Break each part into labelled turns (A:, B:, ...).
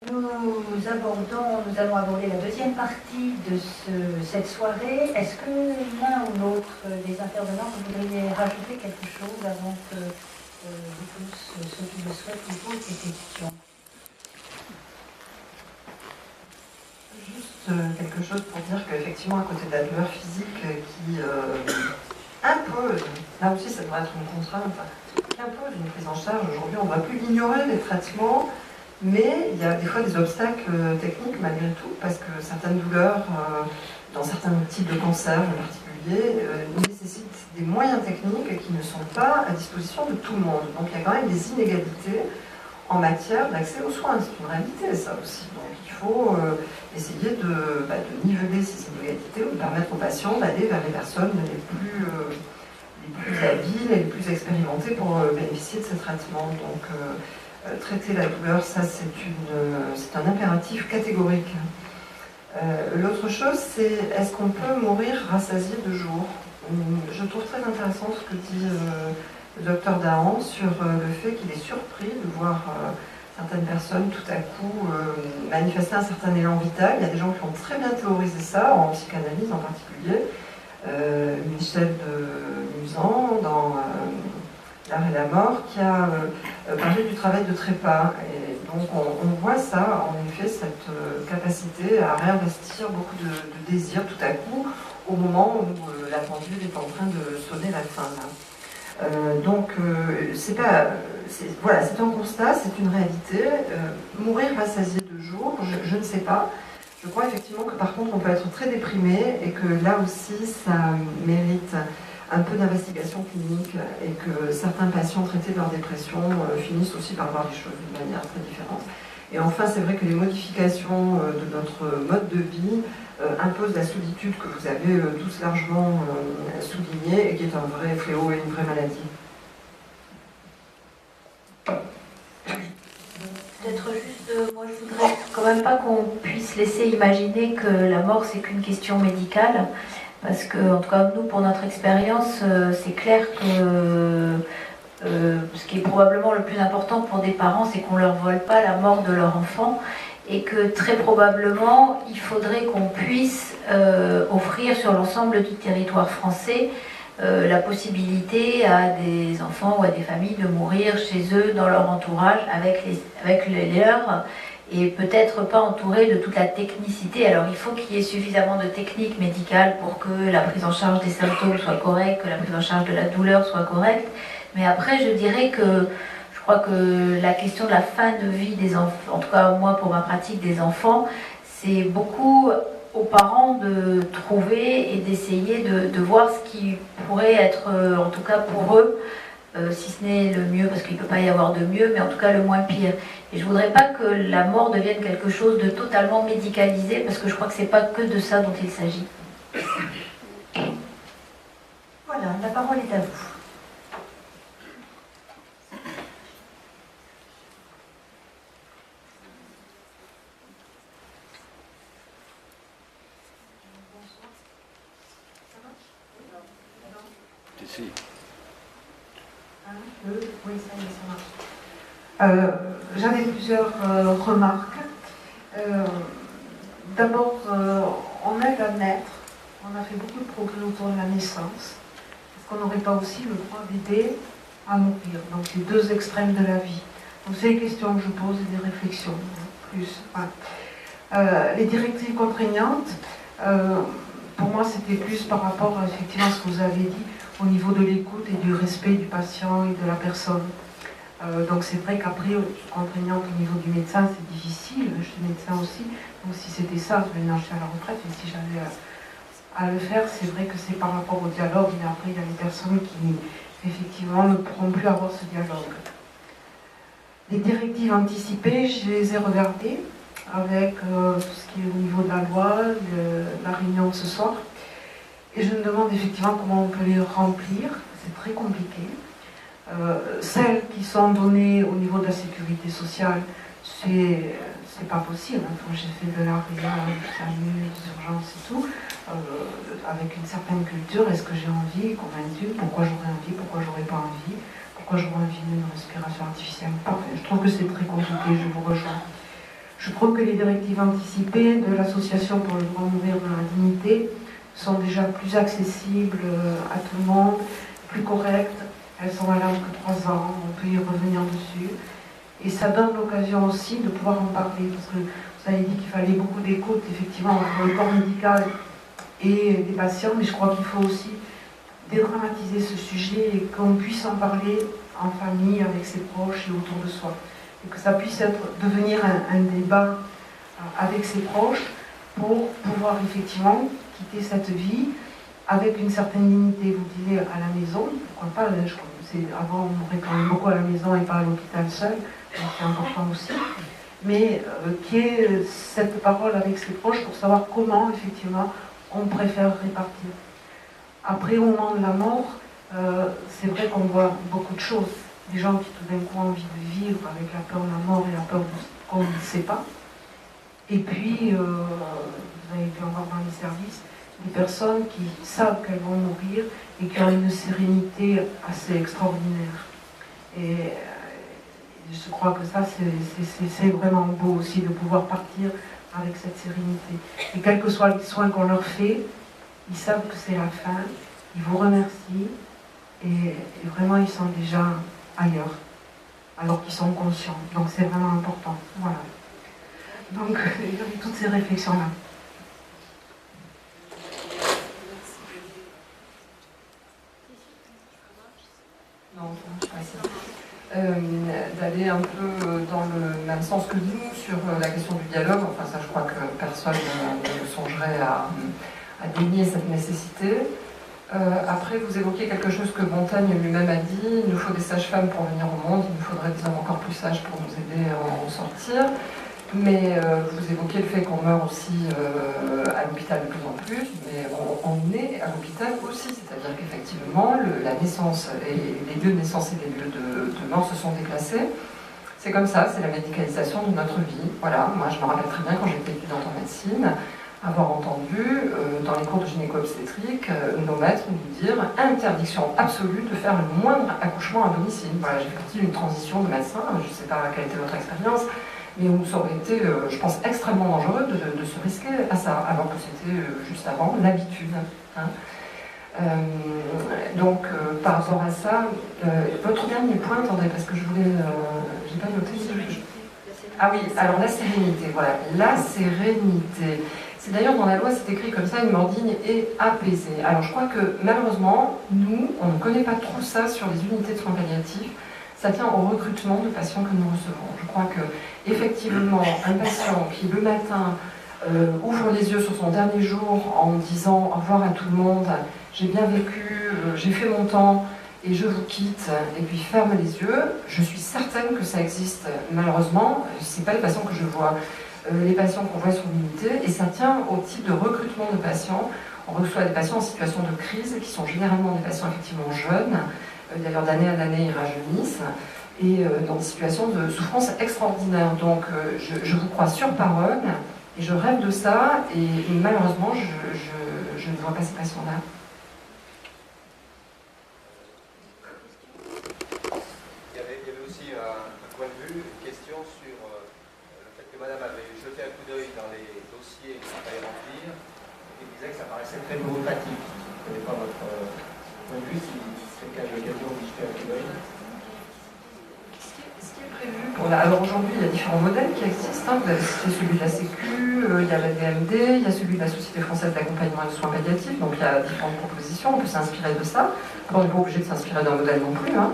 A: Nous allons aborder la deuxième partie de cette soirée. Est-ce que l'un ou l'autre des intervenants, vous voudriez rajouter quelque chose avant que tous ceux qui le souhaitent vous posent des questions?
B: Juste quelque chose pour dire qu'effectivement, à côté de la douleur physique qui impose, là aussi ça devrait être une contrainte, qui impose une prise en charge, aujourd'hui on ne va plus ignorer les traitements, mais il y a des fois des obstacles techniques malgré tout, parce que certaines douleurs, dans certains types de cancers en particulier, nécessitent des moyens techniques qui ne sont pas à disposition de tout le monde. Donc il y a quand même des inégalités en matière d'accès aux soins. C'est une réalité ça aussi. Donc il faut essayer de niveler ces inégalités ou de permettre aux patients d'aller vers les personnes les plus habiles et les plus expérimentées pour bénéficier de ces traitements. Donc traiter la douleur, ça c'est un impératif catégorique. L'autre chose, c'est est-ce qu'on peut mourir rassasié de jour? Je trouve très intéressant ce que dit le docteur Dahan sur le fait qu'il est surpris de voir certaines personnes tout à coup manifester un certain élan vital. Il y a des gens qui ont très bien théorisé ça, en psychanalyse en particulier. Michel de Musan, dans L'art et la mort, qui a parlé du travail de trépas. Et donc on voit ça, en effet, cette capacité à réinvestir beaucoup de désirs tout à coup, au moment où la pendule est en train de sonner la fin. Voilà, c'est un constat, c'est une réalité. Mourir rassasié de jour, je ne sais pas. Je crois effectivement que par contre on peut être très déprimé et que là aussi ça mérite un peu d'investigation clinique et que certains patients traités de leur dépression finissent aussi par voir les choses d'une manière très différente. Et enfin, c'est vrai que les modifications de notre mode de vie imposent la solitude que vous avez tous largement soulignée et qui est un vrai fléau et une vraie maladie.
A: Peut-être juste, moi je voudrais quand même pas qu'on puisse laisser imaginer que la mort c'est qu'une question médicale. Parce que, en tout cas, nous, pour notre expérience, c'est clair que ce qui est probablement le plus important pour des parents, c'est qu'on ne leur vole pas la mort de leur enfant et que très probablement, il faudrait qu'on puisse offrir sur l'ensemble du territoire français la possibilité à des enfants ou à des familles de mourir chez eux, dans leur entourage, avec les leurs, et peut-être pas entouré de toute la technicité. Alors il faut qu'il y ait suffisamment de technique médicale pour que la prise en charge des symptômes soit correcte, que la prise en charge de la douleur soit correcte. Mais après, je dirais que je crois que la question de la fin de vie des enfants, en tout cas moi pour ma pratique des enfants, c'est beaucoup aux parents de trouver et d'essayer de voir ce qui pourrait être, en tout cas pour eux, si ce n'est le mieux, parce qu'il ne peut pas y avoir de mieux, mais en tout cas le moins pire. Et je ne voudrais pas que la mort devienne quelque chose de totalement médicalisé, parce que je crois que ce n'est pas que de ça dont il s'agit. Voilà, la parole est à vous.
C: Si.
B: Oui, ça marche. J'avais plusieurs remarques. D'abord, on aide à naître. On a fait beaucoup de progrès autour de la naissance. Est-ce qu'on n'aurait pas aussi le droit d'aider à mourir? Donc, les deux extrêmes de la vie. Donc, c'est des questions que je pose et des réflexions. Plus. Voilà. Les directives contraignantes, pour moi, c'était plus par rapport à effectivement ce que vous avez dit, au niveau de l'écoute et du respect du patient et de la personne. Donc c'est vrai qu'après, contraignante au niveau du médecin, c'est difficile. Je suis médecin aussi, donc si c'était ça, maintenant je suis à la retraite, et si j'avais à le faire, c'est vrai que c'est par rapport au dialogue, mais après il y a des personnes qui effectivement ne pourront plus avoir ce dialogue. Les directives anticipées, je les ai regardées avec tout ce qui est au niveau de la loi, la réunion de ce soir. Et je me demande effectivement comment on peut les remplir, c'est très compliqué. Celles qui sont données au niveau de la sécurité sociale, c'est pas possible. J'ai fait de l'art et du SAMU, des urgences et tout, avec une certaine culture. Est-ce que j'ai envie, convaincu? Pourquoi j'aurais envie? Pourquoi j'aurais pas envie? Pourquoi j'aurais envie d'une respiration artificielle? Parfait. Je trouve que c'est très compliqué, je vous rejoins.
C: Je trouve que les directives anticipées de l'Association pour le droit à mourir dans la dignité sont déjà plus accessibles à tout le monde, plus correctes. Elles sont valables que 3 ans, on peut y revenir dessus. Et ça donne l'occasion aussi de pouvoir en parler, parce que vous avez dit qu'il fallait beaucoup d'écoute, effectivement, entre le corps médical et des patients, mais je crois qu'il faut aussi dédramatiser ce sujet et qu'on puisse en parler en famille, avec ses proches et autour de soi. Et que ça puisse devenir un débat avec ses proches pour pouvoir effectivement quitter cette vie avec une certaine dignité. Vous disiez à la maison, pourquoi pas, avant on mourait quand même beaucoup à la maison et pas à l'hôpital seul, donc c'est important aussi, mais qui est cette parole avec ses proches pour savoir comment effectivement on préfère répartir. Après, au moment de la mort, c'est vrai qu'on voit beaucoup de choses. Des gens qui tout d'un coup ont envie de vivre avec la peur de la mort et la peur qu'on ne sait pas. Et puis, vous avez pu en voir dans les services, des personnes qui savent qu'elles vont mourir et qui ont une sérénité assez extraordinaire. Et je crois que ça, c'est vraiment beau aussi de pouvoir partir avec cette sérénité. Et quels que soient les soins qu'on leur fait, ils savent que c'est la fin, ils vous remercient et vraiment ils sont déjà ailleurs, alors qu'ils sont conscients. Donc c'est vraiment important. Voilà. Donc il y avait toutes ces réflexions-là.
B: Non, je pense d'aller un peu dans le même sens que nous sur la question du dialogue. Enfin, ça, je crois que personne ne songerait à dénier cette nécessité. Après, vous évoquez quelque chose que Montaigne lui-même a dit, il nous faut des sages-femmes pour venir au monde, il nous faudrait des hommes encore plus sages pour nous aider à en sortir. Mais vous évoquez le fait qu'on meurt aussi à l'hôpital de plus en plus, mais on est à l'hôpital aussi, c'est-à-dire qu'effectivement, la naissance et les lieux de naissance et les lieux de mort se sont déplacés. C'est comme ça, c'est la médicalisation de notre vie. Voilà, moi je me rappelle très bien quand j'étais étudiante en médecine, avoir entendu dans les cours de gynéco-obstétrique nos maîtres nous dire interdiction absolue de faire le moindre accouchement à domicile. Voilà, j'ai fait partie d'une transition de médecin, je ne sais pas quelle était votre expérience, mais où ça aurait été, je pense, extrêmement dangereux de se risquer à ça, alors que c'était juste avant l'habitude. Hein. Donc, par rapport à ça, votre dernier point, attendez, parce que je voulais, j'ai pas noté. Ah oui, alors la sérénité, voilà, la sérénité. C'est d'ailleurs dans la loi, c'est écrit comme ça, une mort digne et apaisée. Alors je crois que malheureusement, nous, on ne connaît pas trop ça sur les unités de soins palliatifs. Ça tient au recrutement de patients que nous recevons. Je crois que effectivement, un patient qui le matin ouvre les yeux sur son dernier jour en disant au revoir à tout le monde, j'ai bien vécu, j'ai fait mon temps et je vous quitte, et puis ferme les yeux, je suis certaine que ça existe. Malheureusement, ce n'est pas les patients que je vois. Les patients qu'on voit sur l'unité, et ça tient au type de recrutement de patients. On reçoit des patients en situation de crise, qui sont généralement des patients effectivement jeunes, d'ailleurs d'année en année ils rajeunissent, et dans des situations de souffrance extraordinaire. Donc je vous crois sur parole, et je rêve de ça, et malheureusement je ne vois pas ces patients-là.
D: Il y avait aussi un point de vue, une question sur le fait que Madame avait jeté un coup d'œil dans les dossiers qu'il fallait remplir, et disait que ça paraissait très bureaucratique. Je ne connais pas votre point de vue, si c'est le cas de l'occasion de jeter un coup d'œil.
B: Alors aujourd'hui, il y a différents modèles qui existent. Hein. Vous avez cité celui de la Sécu, il y a la DMD, il y a celui de la Société française d'accompagnement et de soins palliatifs. Donc il y a différentes propositions, on peut s'inspirer de ça. On n'est pas obligé de s'inspirer d'un modèle non plus. Hein.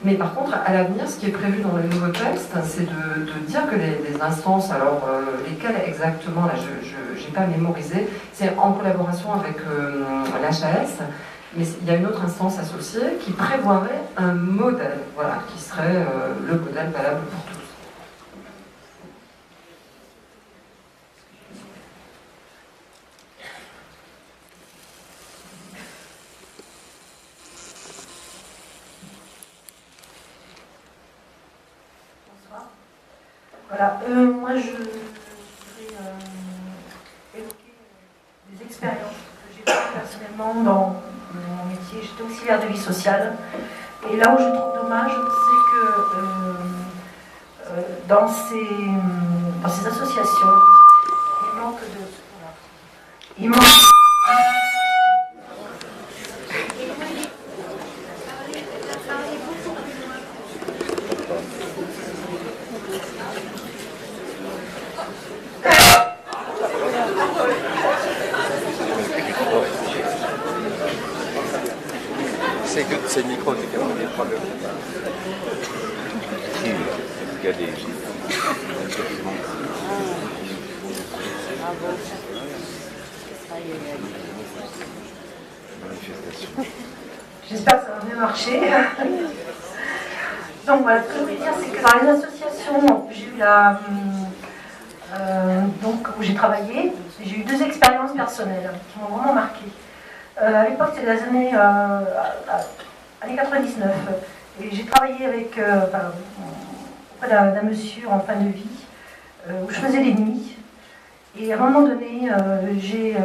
B: Mais par contre, à l'avenir, ce qui est prévu dans le nouveau texte, c'est de dire que les instances, alors lesquelles exactement, là je n'ai pas mémorisé, c'est en collaboration avec l'HAS, mais il y a une autre instance associée qui prévoirait un modèle, voilà, qui serait le modèle valable pour tous.
A: Bonsoir. Voilà, moi je voudrais évoquer des expériences que j'ai faites personnellement dans mon métier. J'étais auxiliaire de vie sociale. Et là où je trouve dommage, c'est que dans
E: dans ces associations, il manque de... Voilà. Il manque...
D: C'est le micro qui a des problèmes.
F: Si, il y a des...
E: J'espère que ça va bien marcher. Donc voilà, ce que je voulais dire, c'est que dans les associations, j'ai eu donc, où j'ai travaillé, j'ai eu 2 expériences personnelles qui m'ont vraiment marqué. À l'époque, c'était les années 99. Et j'ai travaillé avec auprès d'un monsieur en fin de vie, où je faisais les nuits. Et à un moment donné, j'ai